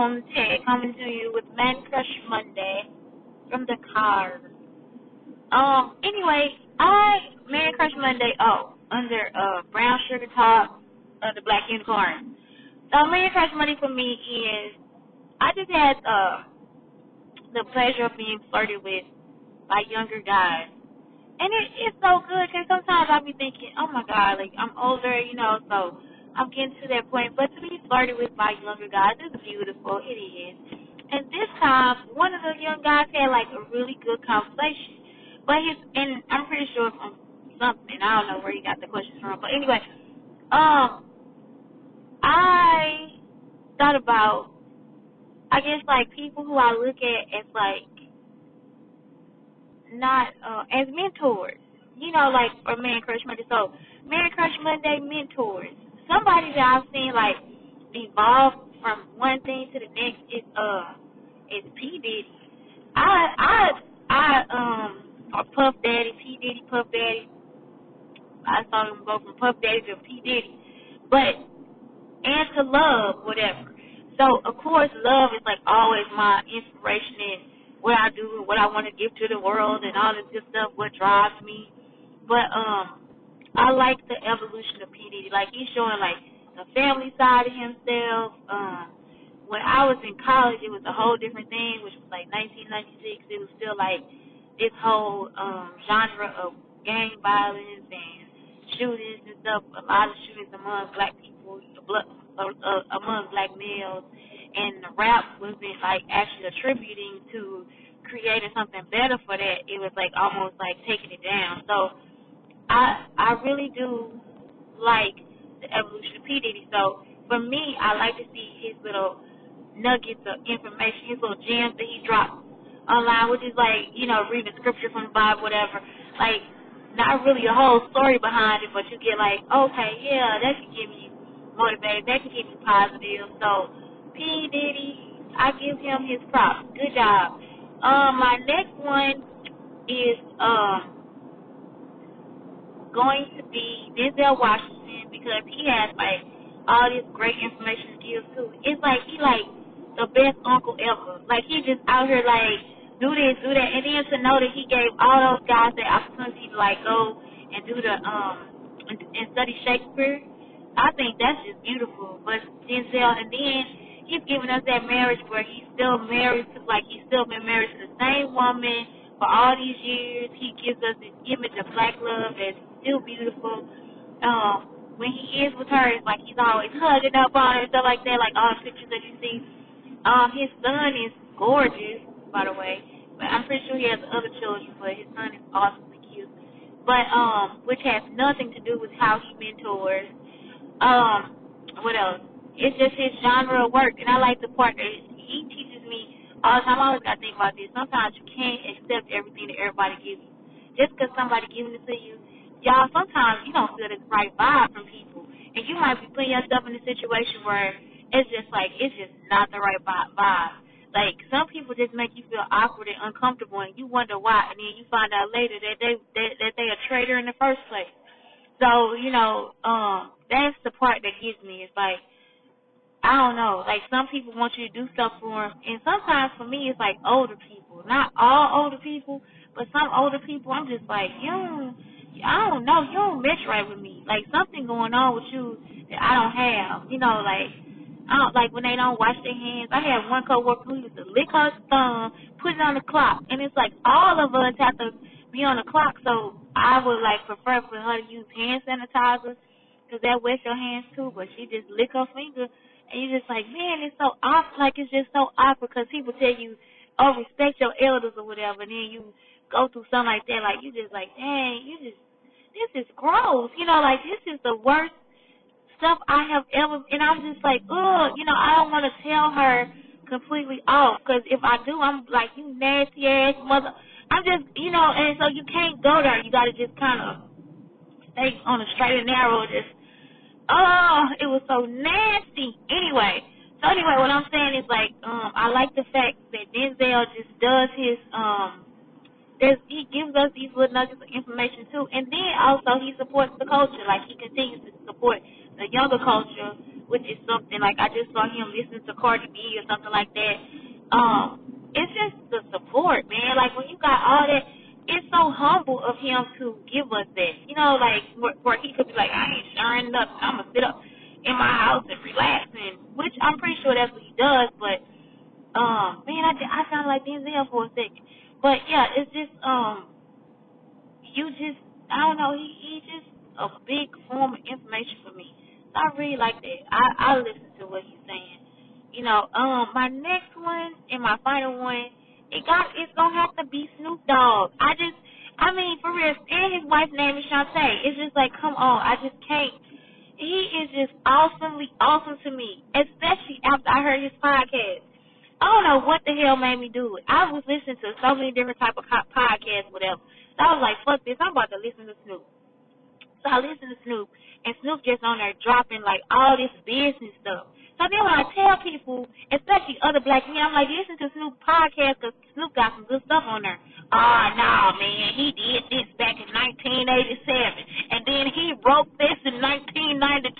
Boom Tech coming to you with Man Crush Monday from the car. Anyway, Man Crush Monday, under Brown Sugar Top, the Black Unicorn. So Man Crush Monday for me is, I just had the pleasure of being flirted with by younger guys. And it's so good because sometimes I'll be thinking, oh my God, like I'm older, so I'm getting to that point. But to be flirted with by younger guys is beautiful. It is. And this time, one of the young guys had like a really good conversation. But and I'm pretty sure from something, I don't know where he got the questions from. But anyway, I thought about, I guess, like people who I look at as like, not as mentors, like for Man Crush Monday. So Man Crush Monday mentors. Somebody that I've seen like evolve from one thing to the next is P Diddy. Or Puff Daddy, P Diddy, Puff Daddy. I saw him go from Puff Daddy to P Diddy, and to Love, whatever. So of course, Love is like always my inspiration in what I do, what I want to give to the world, and all this good stuff, what drives me. But I like the evolution of P Diddy. Like he's showing like the family side of himself. When I was in college, it was a whole different thing, which was like 1996. It was still like this whole genre of gang violence and shootings and stuff. A lot of shootings among black people, among black males. And the rap wasn't like actually attributing to creating something better for that. It was like almost like taking it down. So I really do like the evolution of P Diddy. So for me, I like to see his little nuggets of information, his little gems that he drops online, which is like, reading scripture from the Bible, whatever. Like not really a whole story behind it, but you get like, okay, yeah, that can get me motivated, that can get me positive. So P Diddy, I give him his props. Good job. My next one is going to be Denzel Washington, because he has like all this great information to give too. It's like he like the best uncle ever. Like he just out here like do this, do that, and then to know that he gave all those guys the opportunity to like go and do the and study Shakespeare. I think that's just beautiful. But Denzel, and then he's giving us that marriage where he's still married to, like he's still been married to the same woman for all these years. He gives us this image of black love that's still beautiful. When he is with her, it's like he's always hugging up on her and stuff like that, like all the pictures that you see. His son is gorgeous, by the way. But I'm pretty sure he has other children, but his son is awesomely cute. But which has nothing to do with how he mentors. What else? It's just his genre of work, and I like the part that he teaches me all the time. I always got to think about this. Sometimes you can't accept everything that everybody gives you. Just because somebody giving it to you, y'all, sometimes you don't feel the right vibe from people. And you might be putting yourself in a situation where it's just not the right vibe. Like, some people just make you feel awkward and uncomfortable, and you wonder why, and then you find out later that they a traitor in the first place. So, that's the part that gets me. It's like, I don't know. Like, some people want you to do stuff for them, and sometimes for me it's like older people. Not all older people, but some older people, I'm just like, I don't know. You don't mesh right with me. Like, something going on with you that I don't have. Like, I don't like when they don't wash their hands. I had one coworker who used to lick her thumb, put it on the clock, and it's like all of us have to be on the clock. So I would like prefer for her to use hand sanitizer, because that wets your hands too. But she just lick her finger, and you're just like, man, it's so awkward. Like, it's just so awkward because people tell you, oh, respect your elders or whatever, and then you go through something like that. Like, you just like, dang, this is gross. Like, this is the worst stuff I have ever, and I'm just like, ugh, I don't want to tell her completely off, because if I do, I'm like, you nasty ass mother. I'm just, and so you can't go there. You got to just kind of stay on a straight and narrow. It was so nasty. Anyway, what I'm saying is like, I like the fact that Denzel just does his, he gives us these little nuggets of information too, and then also he supports the culture. Like, he continues to support the younger culture which is something like I just saw him listening to Cardi B or something like that. It's just the support, man. Like when you got all that, it's so humble of him to give us that. You know, like where he could be like, I ain't sharing nothing. I'm gonna sit up in my house and relax, and which I'm pretty sure that's what he does. But man, I sound like Denzel for a second. But yeah, it's just I don't know, he just a big form of information for me. So I really like that. I listen to what he's saying. You know, my next one and my final one, it's gonna have to be Snoop Dogg. I mean, for real, and his wife's name is Shantae. It's just like, come on, I just can't. He is just awesomely awesome to me, especially after I heard his podcast. I don't know what the hell made me do it. I was listening to so many different type of podcasts, whatever. So I was like, fuck this, I'm about to listen to Snoop. So I listen to Snoop, and Snoop just on there dropping, like, all this business stuff. So then when I tell people, especially other black men, I'm like, listen to Snoop podcast because Snoop got some good stuff on there. No, man, he did this back in 1987, and then he wrote this in 1992.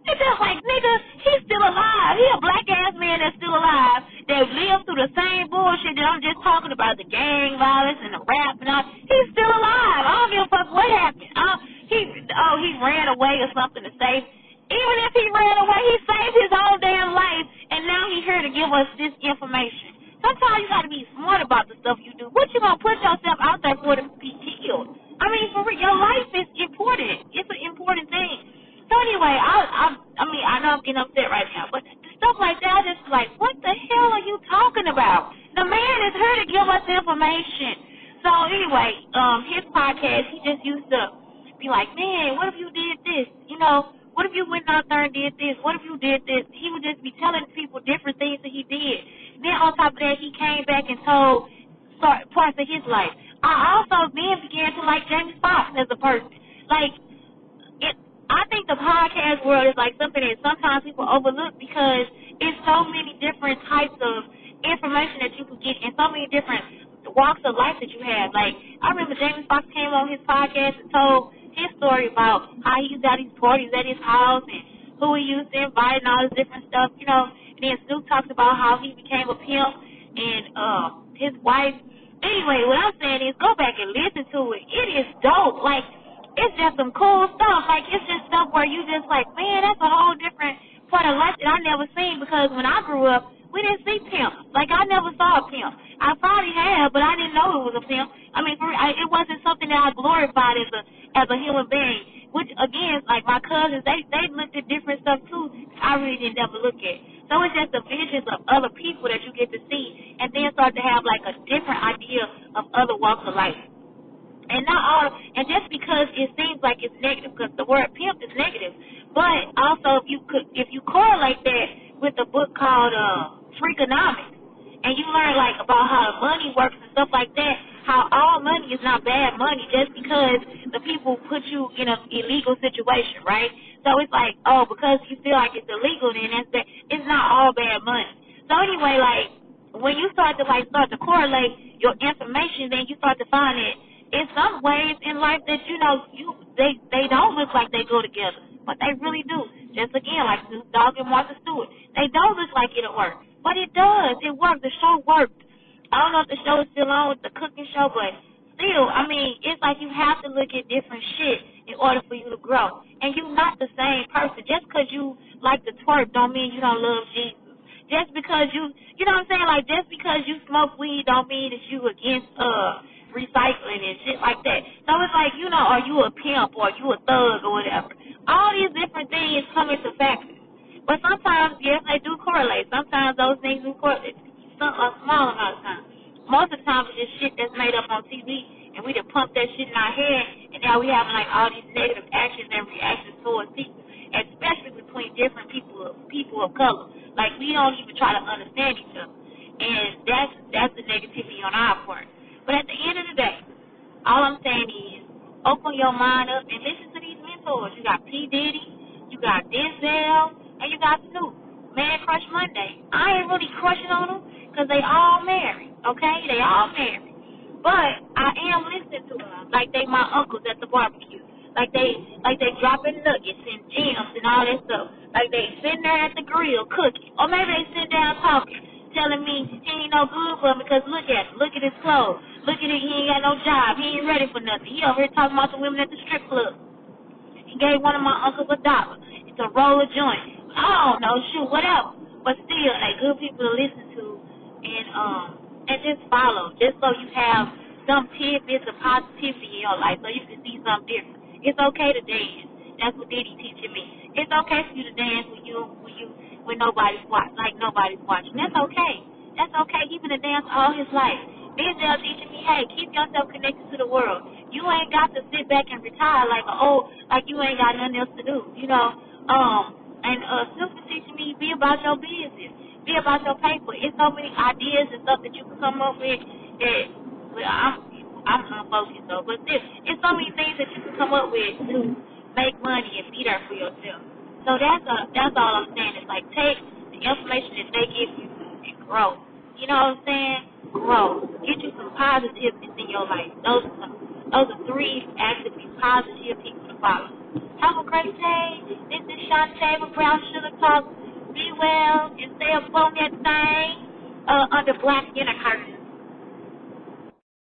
It's just like, nigga, he's still alive. He a black-ass man that's still alive that lived through the same bullshit that I'm just talking about, the gang violence and the rap and all. He's still alive. I don't give a fuck what happened. He ran away or something to save. Even if he ran away, he saved his own damn life, and now he's here to give us this information. Sometimes you got to be smart about the stuff you do. What you going to put yourself out there for to be killed? I mean, for real, your life is important. It's an important thing. So anyway, I know I'm getting upset right now, but stuff like that, I just like, what the hell are you talking about? The man is here to give us information. So anyway, his podcast, he just used to be like, man, what if you did this? You know, what if you went out there and did this? What if you did this? He would just be telling people different things that he did. Then on top of that, he came back and told parts of his life. I also then began to like Jamie Foxx as a person. Like, I think the podcast world is like something that sometimes people overlook because it's so many different types of information that you can get and so many different walks of life that you have. Like, I remember Jamie Foxx came on his podcast and told his story about how he used to have these parties at his house and who he used to invite and all this different stuff, you know. And then Snoop talks about how he became a pimp and his wife. Anyway, what I'm saying is go back and listen to it. It is dope. Like, it's just some cool stuff. Like, it's just stuff where you just like, man, that's a whole different part of life that I never seen because when I grew up, we didn't see pimp. Like, I never saw a pimp. I probably have, but I didn't know it was a pimp. I mean, it wasn't something that I glorified as a human being. Which, again, like my cousins, they looked at different stuff, too. I really didn't ever look at. So it's just the visions of other people that you get to see and then start to have, like, a different idea of other walks of life. And not all, and just because it seems like it's negative, because the word pimp is negative, but also if you correlate that with a book called Freakonomics, and you learn like about how money works and stuff like that, how all money is not bad money just because the people put you in an illegal situation, right? So it's like, oh, because you feel like it's illegal, then that's bad. It's not all bad money. So anyway, like when you start to correlate your information, then you start to find that in some ways in life that they don't look like they go together, but they really do. Just again, like Snoop Dogg and Martha Stewart, they don't look like it'll work, but it does. It worked. The show worked. I don't know if the show is still on with the cooking show, but still, I mean, it's like you have to look at different shit in order for you to grow. And you're not the same person. Just because you like to twerk don't mean you don't love Jesus. Just because you know what I'm saying? Like, just because you smoke weed don't mean that you against recycling and shit like that. So it's like, are you a pimp or are you a thug or whatever? All these different things come into factors. But sometimes, yes, they do correlate. Sometimes those things do correlate. A small amount of time. Most of the time it's just shit that's made up on TV, and we just pump that shit in our head, and now we having like all these negative actions and reactions towards people, especially between different people of color. Like, we don't even try to understand each other, and that's the negativity on our part. But at the end of the day, all I'm saying is open your mind up and listen to these mentors. You got P. Diddy, you got Denzel, and you got Snoop. Man, Crush Monday. I ain't really crushing on them because they all married, okay? They all married. But I am listening to them like they my uncles at the barbecue. Like they dropping nuggets and gems and all that stuff. Like they sitting there at the grill cooking. Or maybe they sitting down talking, telling me he ain't no good for him because look at him. Look at his clothes. Look at it, he ain't got no job. He ain't ready for nothing. He over here talking about the women at the strip club. He gave one of my uncles $1. It's a roll of joint. I don't know, shoot, whatever. But still, like, good people to listen to and just follow, just so you have some tidbits of positivity in your life, so you can see something different. It's okay to dance. That's what Diddy teaching me. It's okay for you to dance when nobody's watching. That's okay. That's okay. He been a dancer all his life. Denzel teaching me, hey, keep yourself connected to the world. You ain't got to sit back and retire like you ain't got nothing else to do, you know. And Super teaching me, be about your business. Be about your paper. It's so many ideas and stuff that you can come up with that, well, I'm unfocused though, but it's so many things that you can come up with to make money and be there for yourself. So that's all I'm saying. It's like take the information that they give you and grow. You know what I'm saying? Grow. Get you some positiveness in your life. Those are 3 actively positive people to follow. Have a great day. This is Shantae with Brown Sugar Talk. Be well and stay up on that thing under black inner curtains.